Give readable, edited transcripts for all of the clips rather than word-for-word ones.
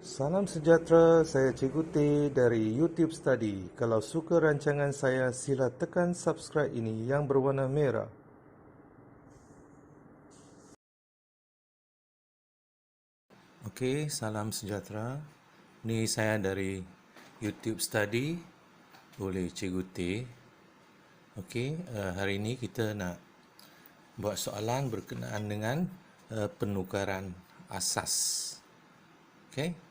Salam sejahtera, saya Cikgu T dari YouTube Study. Kalau suka rancangan saya, sila tekan subscribe ini yang berwarna merah. Okey, salam sejahtera. Ni saya dari YouTube Study oleh Cikgu T. Okey, hari ini kita nak buat soalan berkenaan dengan penukaran asas. Okey.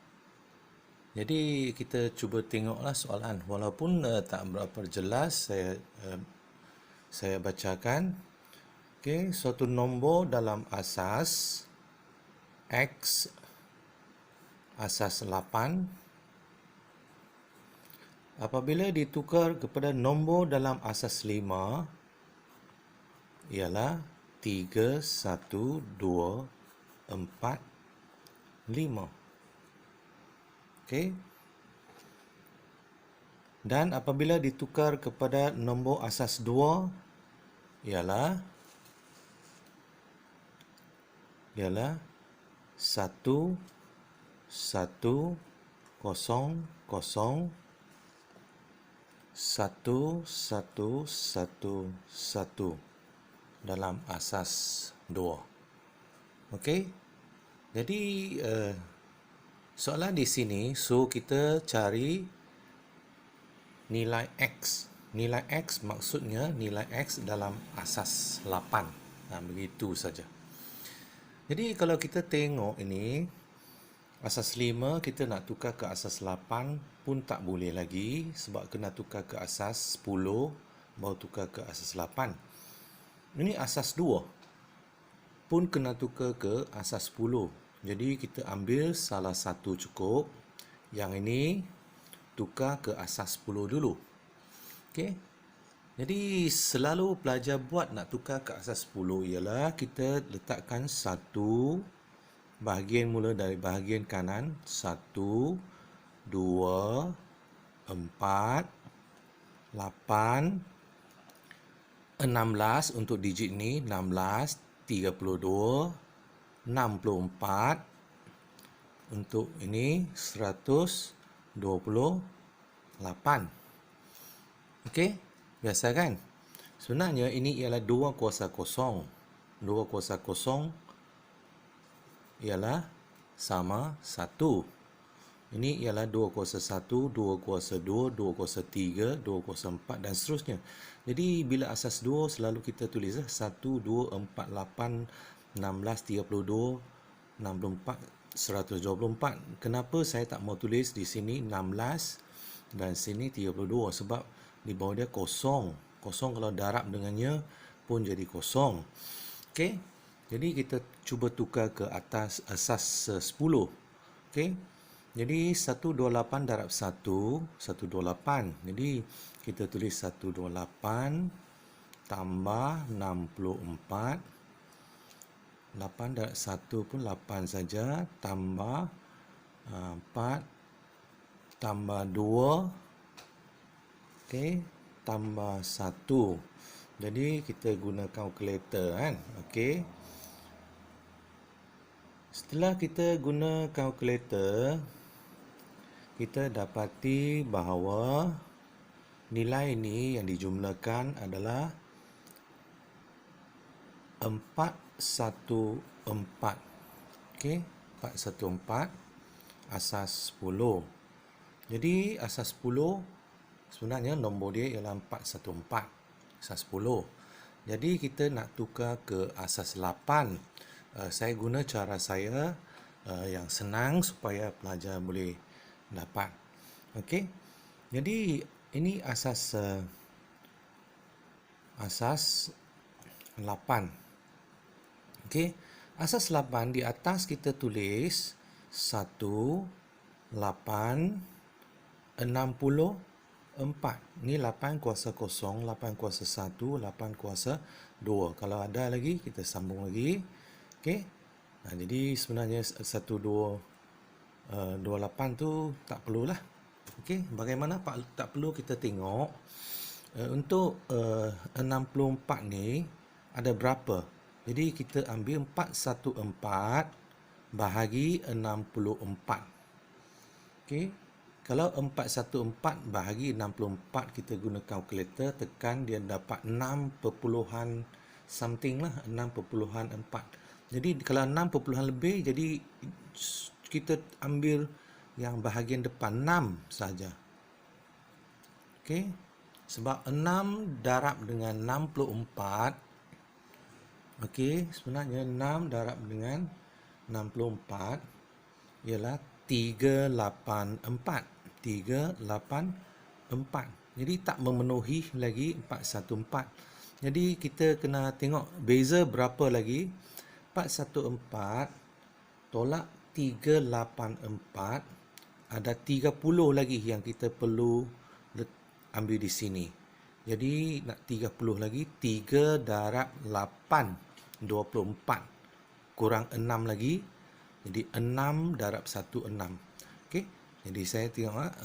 Jadi kita cuba tengoklah soalan. Walaupun tak berapa jelas, saya bacakan. Okey, suatu nombor dalam asas X asas 8 apabila ditukar kepada nombor dalam asas 5 ialah 3, 1, 2, 4, 5. Okey. Dan apabila ditukar kepada nombor asas 2 ialah 1, 1, 0, 0, 1, 1, 1, 1 dalam asas 2. Okey. Jadi soalan di sini, so kita cari nilai X. Nilai X maksudnya nilai X dalam asas 8. Begitu saja. Jadi kalau kita tengok ini, asas 5 kita nak tukar ke asas 8 pun tak boleh lagi sebab kena tukar ke asas 10 baru tukar ke asas 8. Ini asas 2 pun kena tukar ke asas 10. Jadi kita ambil salah satu cukup. Yang ini tukar ke asas 10 dulu. Okey. Jadi selalu pelajar buat nak tukar ke asas 10 ialah kita letakkan 1 bahagian mula dari bahagian kanan 1, 2, 4, 8, 16 untuk digit ni 16, 32, 64 untuk ini 128. Okey, biasa kan? Sebenarnya ini ialah 2 kuasa kosong. 2 kuasa kosong ialah sama 1. Ini ialah 2 kuasa 1, 2 kuasa 2, 2 kuasa 3, 2 kuasa 4 dan seterusnya. Jadi bila asas 2 selalu kita tulis 1, 2, 4, 8, 16, 32, 64, 124. Kenapa saya tak mau tulis di sini 16 dan sini 32? Sebab di bawah dia kosong. Kosong kalau darab dengannya pun jadi kosong. Okey. Jadi kita cuba tukar ke atas asas 10. Okey. Jadi 128 darab 1, 128. Jadi kita tulis 128 tambah 64. 8 darab 1 pun 8 saja. Tambah 4. Tambah 2. Okey. Tambah 1. Jadi kita guna kalkulator kan. Okey. Setelah kita guna kalkulator, kita dapati bahawa nilai ini yang dijumlakan adalah 414. Okey, 414 asas 10. Jadi asas 10 sebenarnya nombor dia ialah 414. Asas 10. Jadi kita nak tukar ke asas 8. Saya guna cara saya yang senang supaya pelajar boleh dapat. Okey. Jadi ini asas 8. Okey. Asas 8 di atas kita tulis 1, 8, 64. Ni 8 kuasa 0, 8 kuasa 1, 8 kuasa 2. Kalau ada lagi kita sambung lagi. Okey. Jadi sebenarnya 1228 tu tak perlulah. Okey, bagaimana tak perlu kita tengok untuk 64 ni ada berapa? Jadi kita ambil 414 bahagi 64. Okey. Kalau 414 bahagi 64, kita guna kalkulator, tekan, dia dapat 6 perpuluhan something lah, 6.4. Jadi kalau 6 perpuluhan lebih, jadi kita ambil yang bahagian depan 6 saja. Okey. Sebab 6 darab dengan 64, okey, sebenarnya 6 darab dengan 64 ialah 384. 384. Jadi tak memenuhi lagi 414. Jadi kita kena tengok beza berapa lagi. 414 tolak 384, ada 30 lagi yang kita perlu ambil di sini. Jadi nak 30 lagi, 3 darab 8, 24. Kurang 6 lagi. Jadi 6 darab 1, 6. Okey. Jadi saya tengok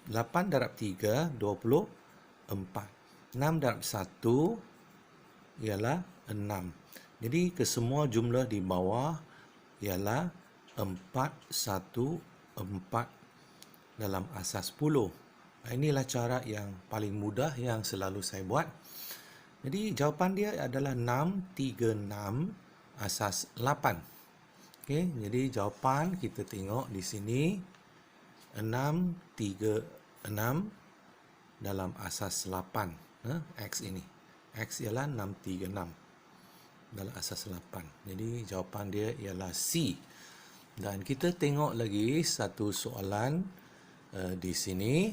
8 darab 3, 24. 6 darab 1 ialah 6. Jadi kesemua jumlah di bawah ialah 414 dalam asas 10. Inilah cara yang paling mudah yang selalu saya buat. Jadi jawapan dia adalah 636 asas 8. Okey, jadi jawapan kita tengok di sini 636 dalam asas 8. X ini. X ialah 636 dalam asas 8. Jadi jawapan dia ialah C. Dan kita tengok lagi satu soalan di sini.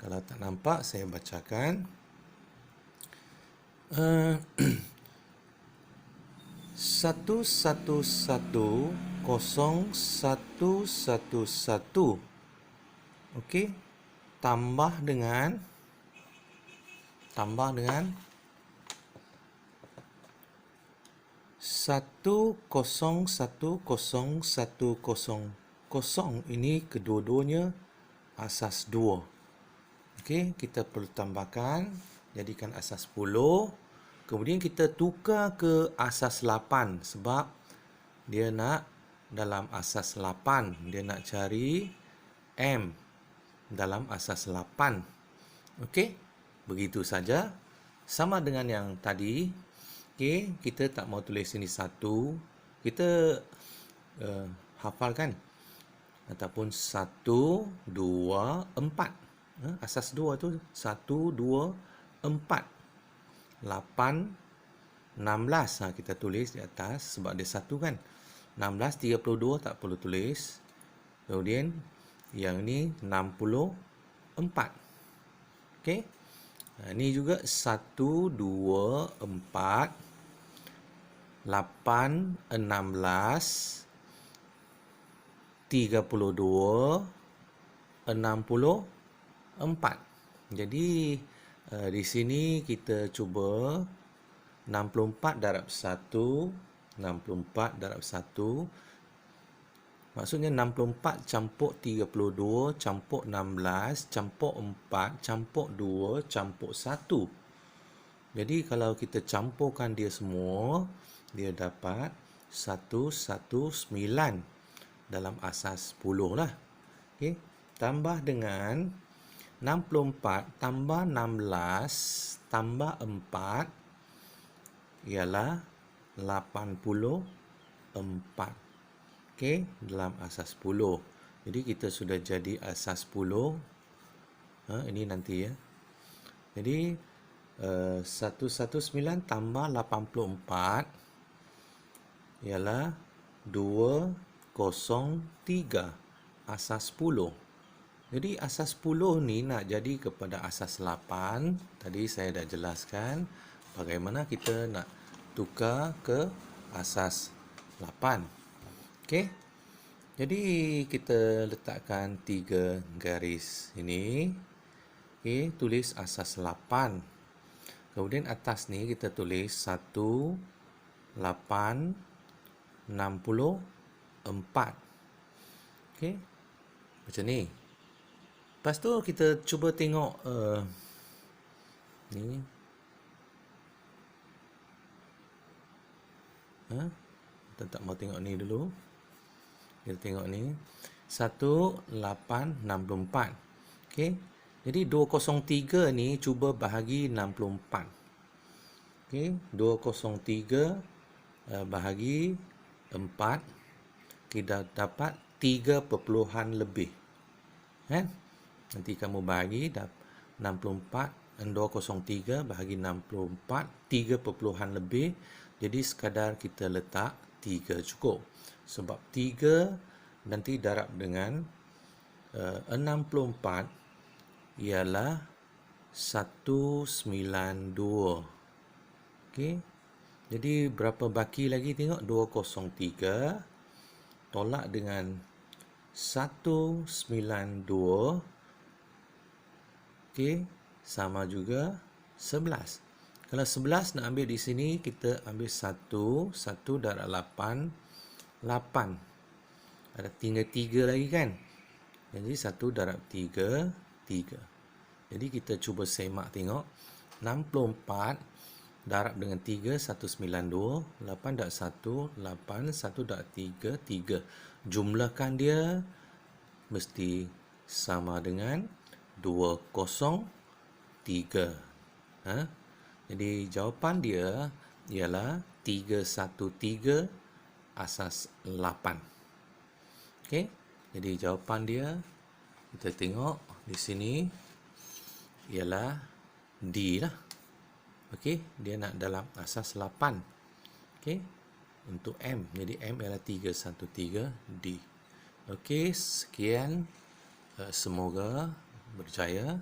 Kalau tak nampak, saya bacakan. 1110111. Okey. Tambah dengan 101100. Ini kedua-duanya asas 2. Okey, kita perlu tambahkan, jadikan asas 10. Kemudian kita tukar ke asas 8 sebab dia nak dalam asas 8, dia nak cari M dalam asas 8. Okey, begitu saja. Sama dengan yang tadi. Okey, kita tak mau tulis sini 1. Kita hafalkan. Ataupun 1, 2, 4. Asas 2 tu 1, 2, 4. 8, 16. Kita tulis di atas sebab dia 1 kan. 16, 32 tak perlu tulis. Kemudian yang ni 64. Okey. Ini juga 1, 2, 4, 8, 16, 32, 64. Jadi di sini kita cuba 64 darab 1, 64 darab 1. Maksudnya 64 campur 32 campur 16 campur 4 campur 2 campur 1. Jadi kalau kita campurkan dia semua, dia dapat 119 dalam asas 10 lah. Okey, tambah dengan 64 tambah 16 tambah 4 ialah 84. Okey, dalam asas 10. Jadi kita sudah jadi asas 10. Ini nanti ya. Jadi 119 tambah 84 ialah 203 asas 10. Jadi asas 10 ni nak jadi kepada asas 8. Tadi saya dah jelaskan bagaimana kita nak tukar ke asas 8. Okey. Jadi kita letakkan 3 garis ini. Okey, tulis asas 8. Kemudian atas ni kita tulis 1, 8, 64. Okey. Macam ni. Lepas tu kita cuba tengok ni. Kita tak mau tengok ni dulu. Kita tengok ni. 1864. Okey. Jadi 203 ni cuba bahagi 64. Okey, 203 bahagi 4, kita dapat 3 perpuluhan lebih. Kan? Nanti kamu bahagi 64 dan 203 bahagi 64, 3 perpuluhan lebih. Jadi sekadar kita letak 3 cukup. Sebab 3 nanti darab dengan 64 ialah 192. Okey. Jadi berapa baki lagi tengok? 203 tolak dengan 192. Okey, sama juga 11. Kalau 11 nak ambil di sini, kita ambil 1 darab 8, 8. Ada tinggal 3 lagi kan? Jadi 1 darab 3, 3. Jadi kita cuba semak tengok. 64 darab dengan 3, 192. 8 darab 1, 8. 1 darab 3, 3. Jumlahkan dia mesti sama dengan 203. Jadi jawapan dia ialah 313 asas 8. Okey. Jadi jawapan dia kita tengok di sini ialah D lah. Okey, dia nak dalam asas 8. Okey. Untuk M, jadi M ialah 313D. Okey, sekian. Semoga berjaya.